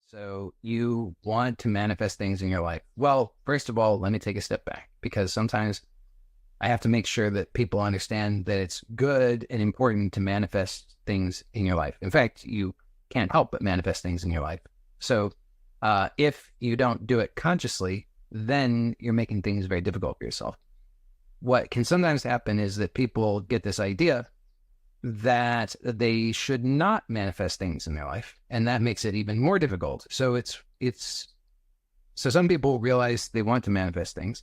So you want to manifest things in your life. Well, first of all, let me take a step back because sometimes I have to make sure that people understand that it's good and important to manifest things in your life. In fact, you can't help but manifest things in your life. So if you don't do it consciously, then you're making things very difficult for yourself. What can sometimes happen is that people get this idea that they should not manifest things in their life, and that makes it even more difficult. So so some people realize they want to manifest things,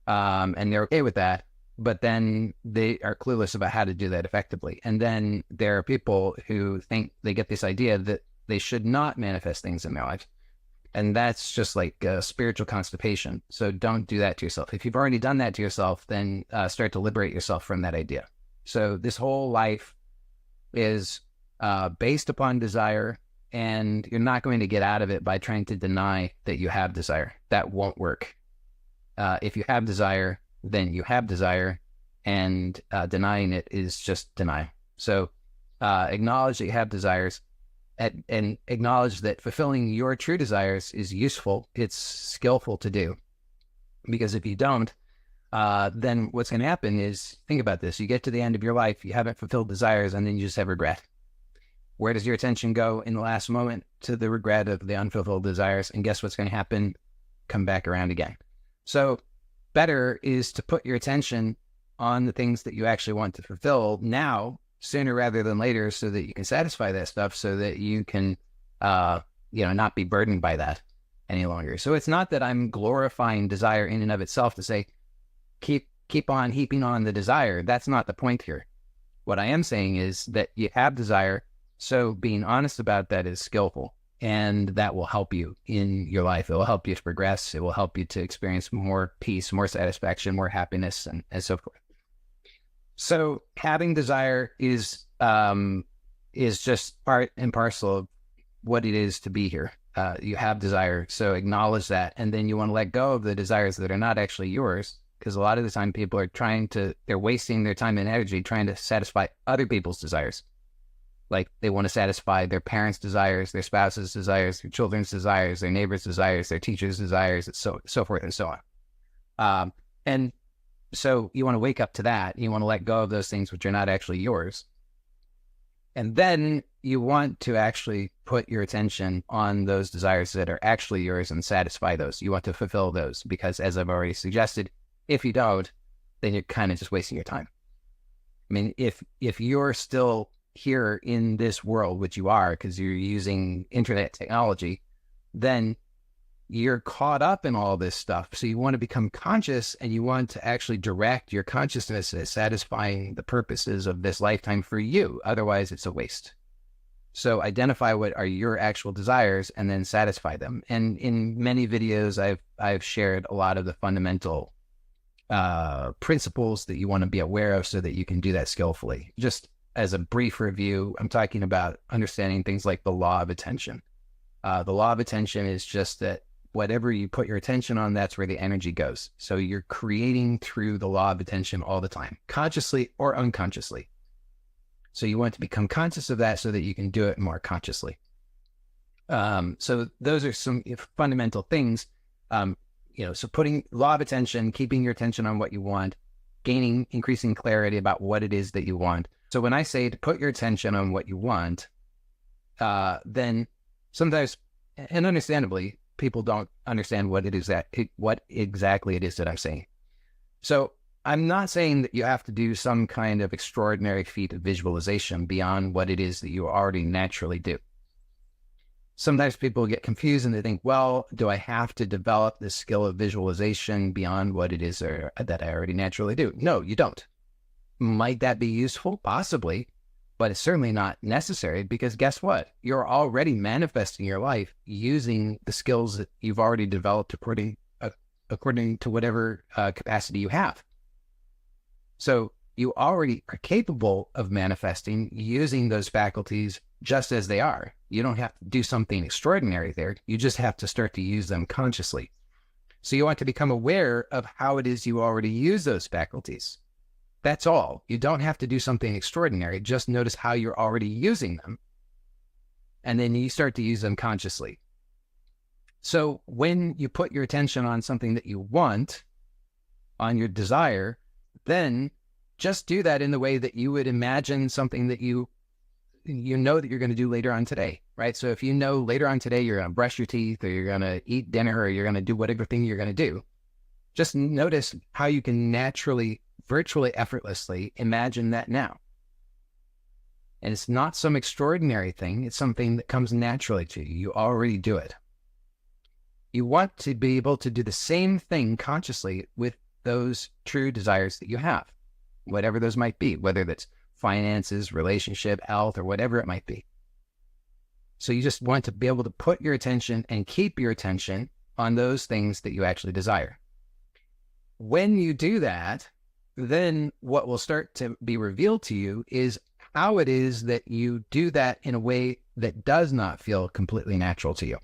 and they're okay with that, but then they are clueless about how to do that effectively. And then there are people who think they get this idea that they should not manifest things in their life, and that's just like spiritual constipation. So don't do that to yourself. If you've already done that to yourself, then start to liberate yourself from that idea. So this whole life is based upon desire, and you're not going to get out of it by trying to deny that you have desire. That won't work. If you have desire, then you have desire, and denying it is just denial. So acknowledge that you have desires, and acknowledge that fulfilling your true desires is useful. It's skillful to do, because if you don't, then what's going to happen is, think about this. You get to the end of your life, you haven't fulfilled desires, and then you just have regret. Where does your attention go in the last moment? To the regret of the unfulfilled desires. And guess what's going to happen? Come back around again. So better is to put your attention on the things that you actually want to fulfill now, sooner rather than later, so that you can satisfy that stuff, so that you can, not be burdened by that any longer. So it's not that I'm glorifying desire in and of itself to say, keep on heaping on the desire. That's not the point here. What I am saying is that you have desire, so being honest about that is skillful, and that will help you in your life. It will help you to progress. It will help you to experience more peace, more satisfaction, more happiness, and so forth. So having desire is just part and parcel of what it is to be here. You have desire, so acknowledge that, and then you want to let go of the desires that are not actually yours. Because a lot of the time people are they're wasting their time and energy trying to satisfy other people's desires. Like they want to satisfy their parents' desires, their spouse's desires, their children's desires, their neighbor's desires, their teacher's desires, so forth and so on. And so you want to wake up to that. You want to let go of those things which are not actually yours. And then you want to actually put your attention on those desires that are actually yours and satisfy those. You want to fulfill those, because as I've already suggested, if you don't, then you're kind of just wasting your time. I mean, if you're still here in this world, which you are because you're using internet technology, then you're caught up in all this stuff. So you want to become conscious, and you want to actually direct your consciousness at satisfying the purposes of this lifetime for you. Otherwise, it's a waste. So identify what are your actual desires and then satisfy them. And in many videos, I've shared a lot of the fundamental principles that you want to be aware of so that you can do that skillfully. Just as a brief review, I'm talking about understanding things like the law of attention. The law of attention is just that whatever you put your attention on, that's where the energy goes. So you're creating through the law of attention all the time, consciously or unconsciously. So you want to become conscious of that so that you can do it more consciously. So those are some fundamental things. So putting law of attention, keeping your attention on what you want, increasing clarity about what it is that you want. So when I say to put your attention on what you want, then sometimes, and understandably, people don't understand what exactly it is that I'm saying. So I'm not saying that you have to do some kind of extraordinary feat of visualization beyond what it is that you already naturally do. Sometimes people get confused and they think, well, do I have to develop this skill of visualization beyond what it is that I already naturally do? No, you don't. Might that be useful? Possibly, but it's certainly not necessary, because guess what? You're already manifesting your life using the skills that you've already developed according to whatever capacity you have. So you already are capable of manifesting using those faculties just as they are. You don't have to do something extraordinary there. You just have to start to use them consciously. So you want to become aware of how it is you already use those faculties. That's all. You don't have to do something extraordinary. Just notice how you're already using them. And then you start to use them consciously. So when you put your attention on something that you want, on your desire, then just do that in the way that you would imagine something that you know that you're going to do later on today, right? So if you know later on today you're going to brush your teeth, or you're going to eat dinner, or you're going to do whatever thing you're going to do, just notice how you can naturally, virtually effortlessly imagine that now. And it's not some extraordinary thing. It's something that comes naturally to you. You already do it. You want to be able to do the same thing consciously with those true desires that you have, whatever those might be, whether that's finances, relationship, health, or whatever it might be. So you just want to be able to put your attention and keep your attention on those things that you actually desire. When you do that, then what will start to be revealed to you is how it is that you do that in a way that does not feel completely natural to you.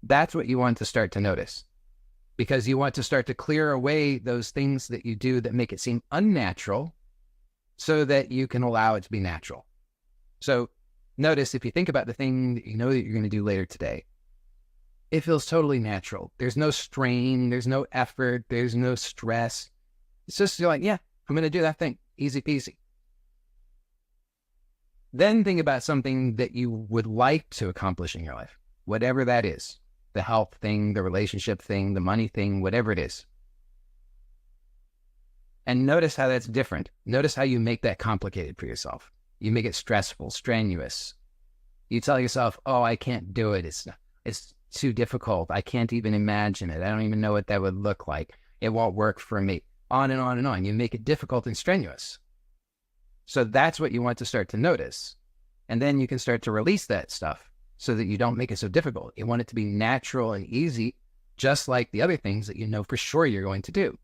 That's what you want to start to notice, because you want to start to clear away those things that you do that make it seem unnatural so that you can allow it to be natural. So notice, if you think about the thing that you know that you're going to do later today, it feels totally natural. There's no strain, there's no effort, there's no stress. It's just, you're like, yeah, I'm going to do that thing. Easy peasy. Then think about something that you would like to accomplish in your life, whatever that is. The health thing, the relationship thing, the money thing, whatever it is. And notice how that's different. Notice how you make that complicated for yourself. You make it stressful, strenuous. You tell yourself, oh, I can't do it. It's too difficult. I can't even imagine it. I don't even know what that would look like. It won't work for me. On and on and on. You make it difficult and strenuous. So that's what you want to start to notice. And then you can start to release that stuff so that you don't make it so difficult. You want it to be natural and easy, just like the other things that you know for sure you're going to do.